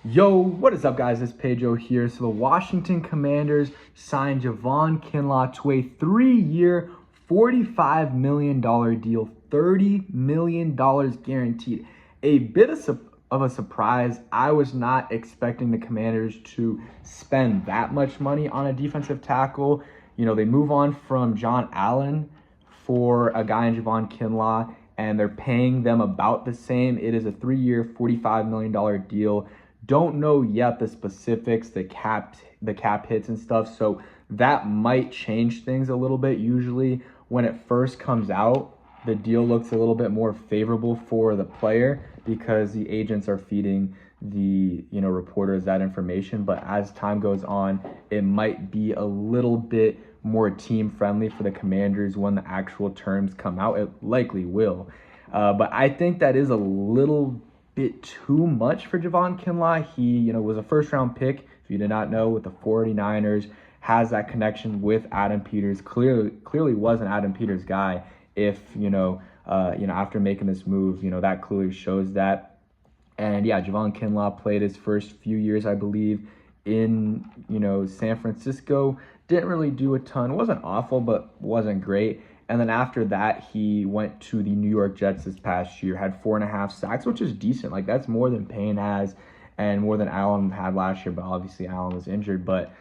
Yo, what is up, guys? It's Pedro here. So the Washington Commanders signed Javan Kinlaw to a 3-year, $45 million deal, $30 million guaranteed. A bit of a surprise. I was not expecting the Commanders to spend that much money on a defensive tackle. You know, they move on from John Allen for a guy in Javan Kinlaw, and they're paying them about the same. It is a 3-year, $45 million deal. Don't know yet the specifics, the cap hits and stuff. So that might change things a little bit. Usually when it first comes out, the deal looks a little bit more favorable for the player because the agents are feeding the reporters that information. But as time goes on, it might be a little bit more team friendly for the Commanders when the actual terms come out. It likely will. But I think that is a little bit too much for Javan Kinlaw. He, was a first-round pick, if you did not know, with the 49ers, has that connection with Adam Peters. Clearly was an Adam Peters guy. If after making this move, that clearly shows that. And yeah, Javan Kinlaw played his first few years, I believe, in San Francisco. Didn't really do a ton. Wasn't awful, but wasn't great. And then after that, he went to the New York Jets this past year, had 4.5 sacks, which is decent. Like, that's more than Payne has and more than Allen had last year, but obviously Allen was injured. But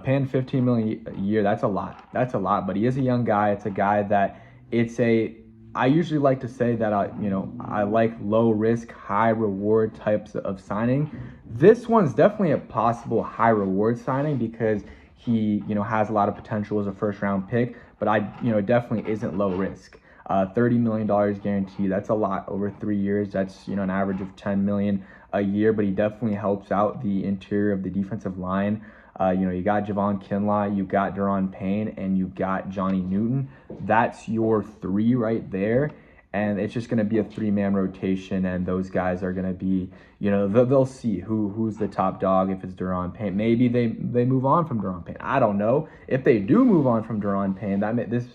paying $15 million a year, that's a lot. That's a lot. But he is a young guy. It's a guy that I usually like to say that I like low risk, high reward types of signing. This one's definitely a possible high reward signing because he has a lot of potential as a first round pick, but it definitely isn't low risk. $30 million guaranteed. That's a lot over 3 years. That's an average of $10 million a year, but he definitely helps out the interior of the defensive line. You got Javan Kinlaw, you got Daron Payne, and you got Johnny Newton. That's your three right there. And it's just going to be a 3-man rotation, and those guys are going to be, they'll see who's the top dog if it's Daron Payne. Maybe they move on from Daron Payne. I don't know. If they do move on from Daron Payne, this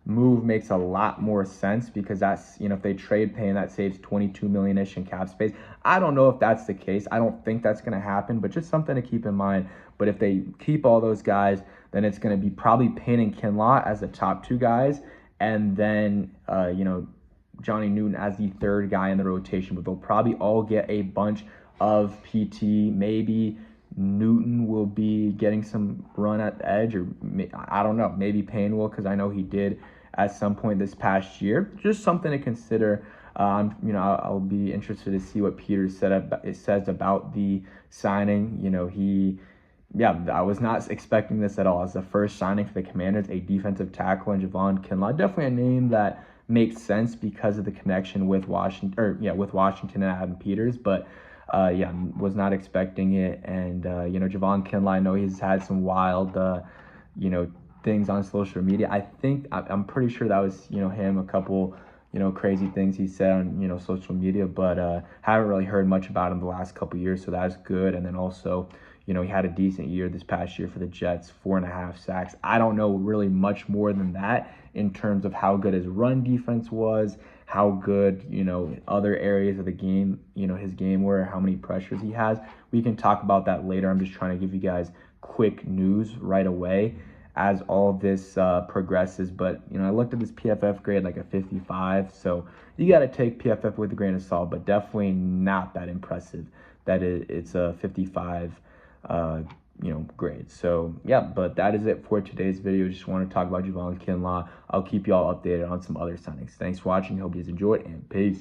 move makes a lot more sense because that's, if they trade Payne, that saves $22 million-ish in cap space. I don't know if that's the case. I don't think that's going to happen, but just something to keep in mind. But if they keep all those guys, then it's going to be probably Payne and Kinlaw as the top 2 guys, and then, Johnny Newton as the 3rd guy in the rotation, but they'll probably all get a bunch of PT. Maybe Newton will be getting some run at the edge, or I don't know. Maybe Payne will, because I know he did at some point this past year. Just something to consider. I'll be interested to see what Peter says about the signing. I was not expecting this at all. As the first signing for the Commanders, a defensive tackle in Javan Kinlaw. Definitely a name that makes sense because of the connection with Washington, and Adam Peters. But was not expecting it. And Javan Kinlaw, I know he's had some wild things on social media. I'm pretty sure that was him, a couple crazy things he said on social media, but haven't really heard much about him the last couple years, so that's good. And then also he had a decent year this past year for the Jets, 4.5 sacks. I don't know really much more than that in terms of how good his run defense was, how good other areas of the game his game were, how many pressures he has. We can talk about that later. I'm just trying to give you guys quick news right away as all this progresses. But I looked at this PFF grade like a 55, so you got to take PFF with a grain of salt, but definitely not that impressive that it's a 55 grade. So yeah, but that is it for today's video. Just want to talk about Javan Kinlaw. I'll keep you all updated on some other signings. Thanks for watching. Hope you guys enjoyed, and peace.